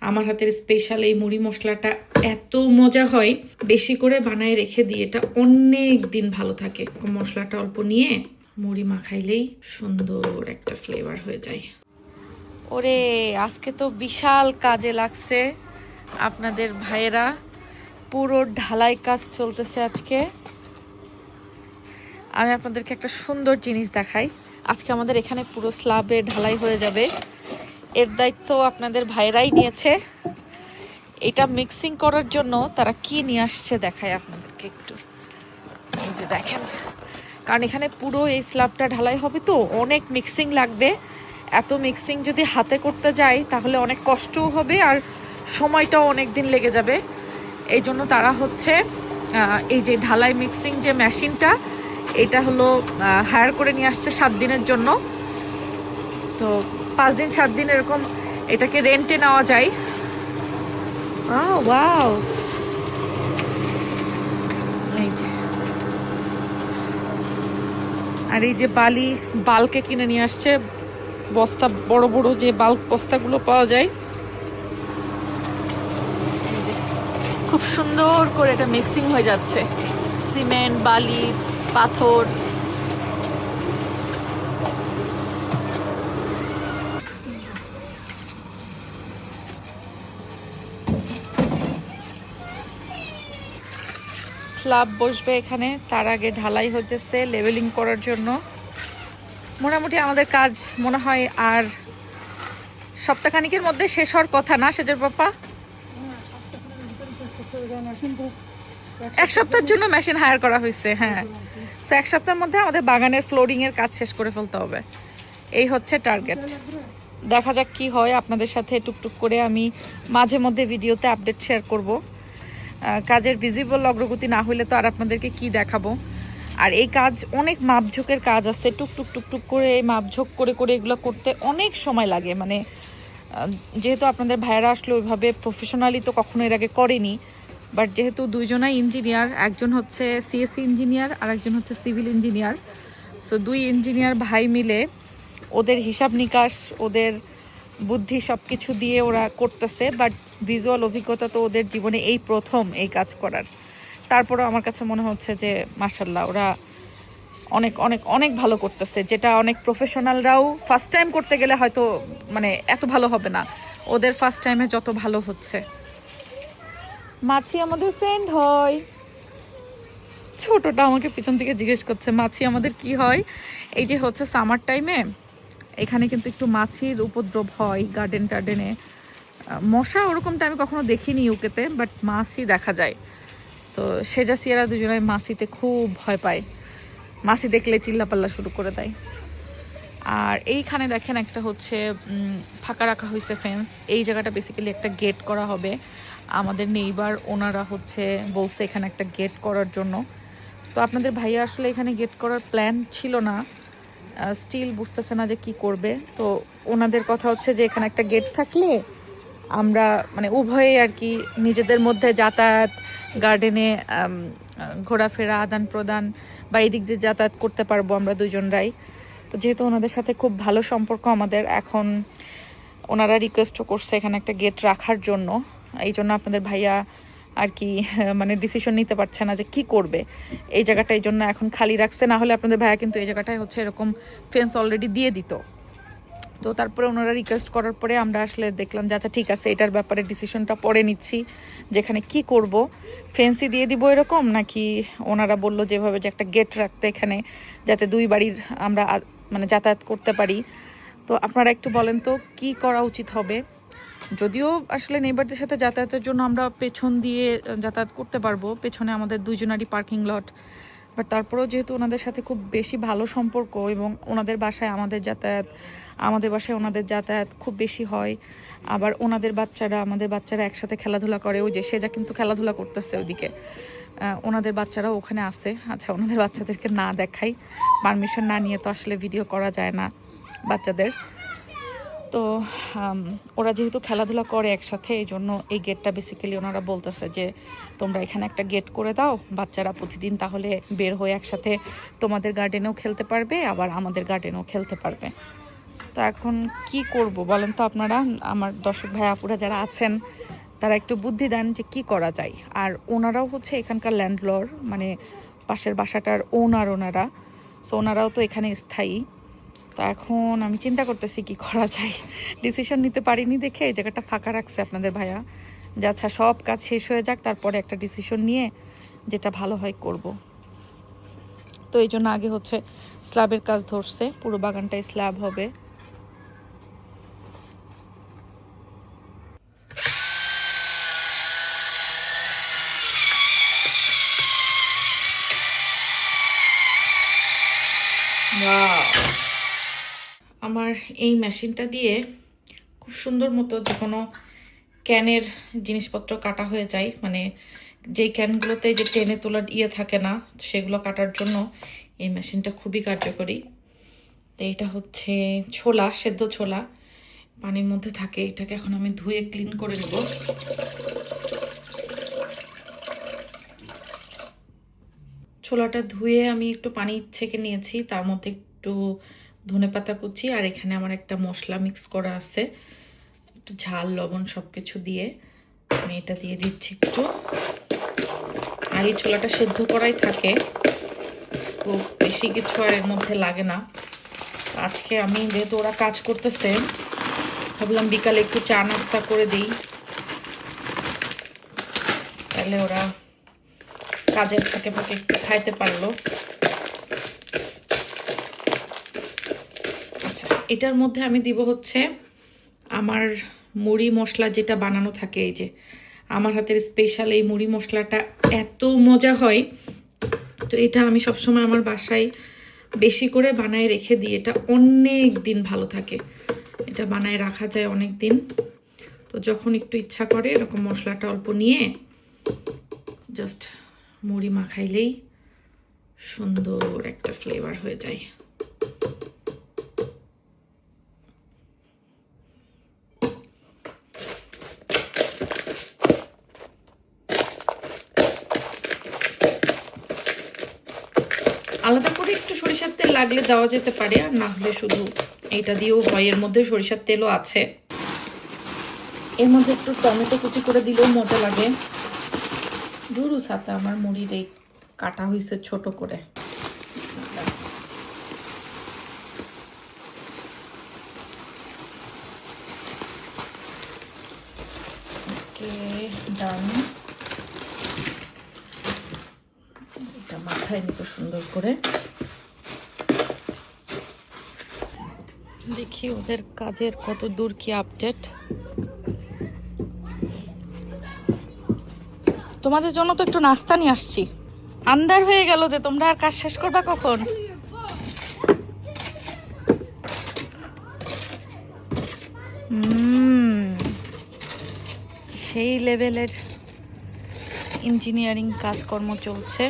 আমার হাতের স্পেশাল এই মুড়ি মশলাটা এত মজা হয়, বেশি করে বানায় রেখে দিই, এটা অনেক দিন ভালো থাকে। মশলাটা অল্প নিয়ে মুড়ি মাখাইলেই সুন্দর একটা ফ্লেভার হয়ে যায়। ওরে আজকে তো বিশাল কাজে লাগছে আপনাদের ভাইয়েরা, পুরো ঢালাই কাজ চলতেছে আজকে। আমি আপনাদেরকে একটা সুন্দর জিনিস দেখাই। আজকে আমাদের এখানে পুরো স্ল্যাবে ঢালাই হয়ে যাবে, এর দায়িত্ব আপনাদের ভাইরাই নিয়েছে। এটা মিক্সিং করার জন্য তারা কি নিয়ে আসছে দেখাই আপনাদেরকে একটু। এই যে দেখেন, কারণ এখানে পুরো এই স্ল্যাবটা ঢালাই হবে তো অনেক মিক্সিং লাগবে। এত মিক্সিং যদি হাতে করতে যাই তাহলে অনেক কষ্টও হবে আর সময়টাও অনেক দিন লেগে যাবে। এই জন্য তারা হচ্ছে এই যে ঢালাই মিক্সিং যে মেশিনটা, এটা হলো হায়ার করে নিয়ে আসছে 7 দিনের জন্য। তো 5 দিন 7 দিন এরকম এটাকে রেন্টে নেওয়া যায়। ওয়াও, এই যে, আর এই যে বালকে কিনে নিয়ে আসছে, বস্তা, বড় বড় যে বাল্ক বস্তাগুলো পাওয়া যায়। খুব সুন্দর করে এটা মিক্সিং হয়ে যাচ্ছে, সিমেন্ট, বালি, পাথর। স্ল্যাব বসবে এখানে, তার আগে ঢালাই হতেছে লেভেলিং করার জন্য। মোটামুটি আমাদের কাজ মনে হয় আর সপ্তাহখানিকের মধ্যে শেষ হওয়ার কথা, না সেজের পাপা? 1 সপ্তাহের জন্য মেশিন হায়ার করা হয়েছে। হ্যাঁ, তো 1 সপ্তাহের মধ্যে আমাদের বাগানের ফ্লোরিং এর কাজ শেষ করে ফেলতে হবে, এই হচ্ছে টার্গেট। দেখা যাক কি হয়। আপনাদের সাথে টুকটুক করে আমি মাঝে মধ্যে ভিডিওতে আপডেট শেয়ার করব। কাজের ভিজিবল অগ্রগতি না হলে তো আর আপনাদেরকে কি দেখাবো। আর এই কাজ অনেক মাপঝোঁকের কাজ আছে, টুকটুক টুকটুক করে মাপঝোঁক করে করে এগুলো করতে অনেক সময় লাগে। মানে যেহেতু আপনাদের ভাইয়েরা আসলে ওইভাবে প্রফেশনালি তো কখনো এর আগে করেনি, বাট যেহেতু দুইজনাই ইঞ্জিনিয়ার, একজন হচ্ছে সিএসসি ইঞ্জিনিয়ার আর একজন হচ্ছে সিভিল ইঞ্জিনিয়ার, সো 2 ইঞ্জিনিয়ার ভাই মিলে ওদের হিসাব নিকাশ, ওদের বুদ্ধি সব কিছু দিয়ে ওরা করতেছে। বাট ভিজুয়াল অভিজ্ঞতা তো ওদের জীবনে এই প্রথম এই কাজ করার। তারপরেও আমার কাছে মনে হচ্ছে যে মাশাআল্লাহ ওরা অনেক অনেক অনেক ভালো করতেছে, যেটা অনেক প্রফেশনালরাও ফার্স্ট টাইম করতে গেলে হয়তো মানে এত ভালো হবে না, ওদের ফার্স্ট টাইমে যত ভালো হচ্ছে। মাছি আমাদের ফ্রেন্ড হয়। ছোটটা আমাকে পিছন থেকে জিজ্ঞেস করছে মাছি আমাদের কি হয়। এই যে হচ্ছে সামার টাইমে এখানে কিন্তু একটু মাছির উপদ্রব হয় গার্ডেন টার্ডেনে। মশা ওরকমটা আমি কখনো দেখিনি ইউকেতে, বাট মাছি দেখা যায়। তো সেজা সিয়ারা দুজনে মাছিতে খুব ভয় পায়, মাছি দেখলে চিল্লাপাল্লা শুরু করে দেয়। আর এইখানে দেখেন একটা হচ্ছে ফাঁকা রাখা হয়েছে ফেন্স। এই জায়গাটা বেসিক্যালি একটা গেট করা হবে। আমাদের নেইবার ওনারা হচ্ছে বলছে এখানে একটা গেট করার জন্য। তো আপনাদের ভাইয়া আসলে এখানে গেট করার প্ল্যান ছিল না, স্টিল বুঝতেছে না যে কি করবে। তো ওনাদের কথা হচ্ছে যে এখানে একটা গেট থাকলে আমরা মানে উভয়ে আর কি নিজেদের মধ্যে যাতায়াত, গার্ডেনে ঘোরাফেরা, আদান প্রদান বা এই দিক দিয়ে যাতায়াত করতে পারবো আমরা দুজনরাই। তো যেহেতু ওনাদের সাথে খুব ভালো সম্পর্ক আমাদের, এখন ওনারা রিকোয়েস্টও করছে এখানে একটা গেট রাখার জন্য। এই জন্য আপনাদের ভাইয়া আর কি মানে ডিসিশন নিতে পারছে না যে কি করবে। এই জায়গাটা এই জন্য এখন খালি রাখছে, না হলে আপনাদের ভাইয়া কিন্তু এই জায়গাটায় হচ্ছে এরকম ফেন্স অলরেডি দিয়ে দিত। তো তারপরে ওনারা রিকোয়েস্ট করার পরে আমরা আসলে দেখলাম যে আচ্ছা ঠিক আছে, এটার ব্যাপারে ডিসিশনটা পরে নিচ্ছি, যেখানে কি করব, ফেন্সি দিয়ে দিব এরকম, নাকি ওনারা বললো যেভাবে যে একটা গেট রাখতে এখানে, যাতে 2 বাড়ির আমরা মানে যাতায়াত করতে পারি। তো আপনারা একটু বলেন তো কি করা উচিত হবে। যদিও আসলে নেইবারদের সাথে যাতায়াতের জন্য আমরা পেছন দিয়ে যাতায়াত করতে পারবো, পেছনে আমাদের দুজনারই পার্কিং লট, বাট তারপরেও যেহেতু ওনাদের সাথে খুব বেশি ভালো সম্পর্ক এবং ওনাদের বাসায় আমাদের যাতায়াত, আমাদের বাসায় ওনাদের যাতায়াত খুব বেশি হয়। আবার ওনাদের বাচ্চারা আমাদের বাচ্চারা একসাথে খেলাধুলা করে, ওই যে সেজা কিন্তু খেলাধুলা করতেছে ওইদিকে, ওনাদের বাচ্চারাও ওখানে আছে। আচ্ছা ওনাদের বাচ্চাদেরকে না দেখাই, পারমিশন না নিয়ে তো আসলে ভিডিও করা যায় না বাচ্চাদের। তো ওরা যেহেতু খেলাধুলা করে একসাথে, এই জন্য এই গেটটা বেসিক্যালি ওনারা বলতেছে যে তোমরা এখানে একটা গেট করে দাও, বাচ্চারা প্রতিদিন তাহলে বের হয়ে একসাথে তোমাদের গার্ডেনেও খেলতে পারবে, আবার আমাদের গার্ডেনেও খেলতে পারবে। তো তো এখন কি করব বলেন তো আপনারা, আমার দর্শক ভাই আপুরা যারা আছেন তারা একটু বুদ্ধি দেন যে কি করা যায়। আর ওনারাও হচ্ছে এখানকার ল্যান্ডলর্ড, মানে পাশের বাসাটার ওনারা, সো ওনারাও তো এখানে স্থায়ী। তো এখন আমি চিন্তা করতেছি কি করা যায়, ডিসিশন নিতে পারিনি দেখে এই জায়গাটা ফাঁকা রাখছে আপনাদের ভাইয়া, যে আচ্ছা সব কাজ শেষ হয়ে যাক তারপরে একটা ডিসিশন নিয়ে যেটা ভালো হয় করব। তো এই জন্য আগে হচ্ছে স্ল্যাবের কাজ ধরছে, পুরো বাগানটাই স্ল্যাব হবে। আমার এই মেশিনটা দিয়ে খুব সুন্দর মতো যে কোনো ক্যানের জিনিসপত্র কাটা হয়ে যায়, মানে যেই ক্যানগুলোতে যে টেনে তোলার ইয়ে থাকে না সেগুলো কাটার জন্য এই মেশিনটা খুবই কার্যকরী। তো এটা হচ্ছে ছোলা, সেদ্ধ ছোলা পানির মধ্যে থাকে, এটাকে এখন আমি ধুয়ে ক্লিন করে নেব। ছোলাটা ধুয়ে আমি একটু পানি ছেঁকে নিয়েছি, তার মধ্যে একটু ধনেপাতা কুচি আর এখানে আমার একটা মশলা মিক্স করা আছে, একটু ঝাল লবণ সব কিছু দিয়ে আমি এটা দিয়ে দিচ্ছি একটু। আর এই ছোলাটা সেদ্ধ করাই থাকে, খুব বেশি কিছু আর এর মধ্যে লাগে না। আজকে আমি যেহেতু ওরা কাজ করতেছে ভাবলাম বিকালে একটু চা নাস্তা করে দিই, তাহলে ওরা কাজের ফাঁকে ফাঁকে একটু খাইতে পারলো। আচ্ছা, এটার মধ্যে আমি দিব হচ্ছে আমার মুড়ি মশলা যেটা বানানো থাকে, এই যে আমার হাতের স্পেশাল এই মুড়ি মশলাটা এত মজা হয়। তো এটা আমি সবসময় আমার বাসায় বেশি করে বানায় রেখে দিই, এটা অনেক দিন ভালো থাকে, এটা বানায় রাখা যায় অনেক দিন। তো যখন একটু ইচ্ছা করে এরকম মশলাটা অল্প নিয়ে জাস্ট মুড়ি মাখাইলেই সুন্দর একটা ফ্লেভার হয়ে যায়। আলাদা করে একটু সরিষার তেল লাগলে দেওয়া যেতে পারে, আর না হলে শুধু এইটা দিয়েও হয়, এর মধ্যে সরিষার তেলও আছে। এর মধ্যে একটু টমেটো কুচি করে দিলেও মজা লাগে। দুরু সাথে আমার মুড়ির এই কাটা হয়েছে ছোট করে। ডান, এটা মাথায় নিতে সুন্দর করে দেখি ওদের কাজের কত দূর কি আপডেট। তোমাদের জন্য তো একটু নাস্তা নিয়ে আসছি। আন্দার হয়ে গেল যে তোমরা আর কাজ শেষ করবা কখন। সেই লেভেলের ইঞ্জিনিয়ারিং কাজকর্ম চলছে।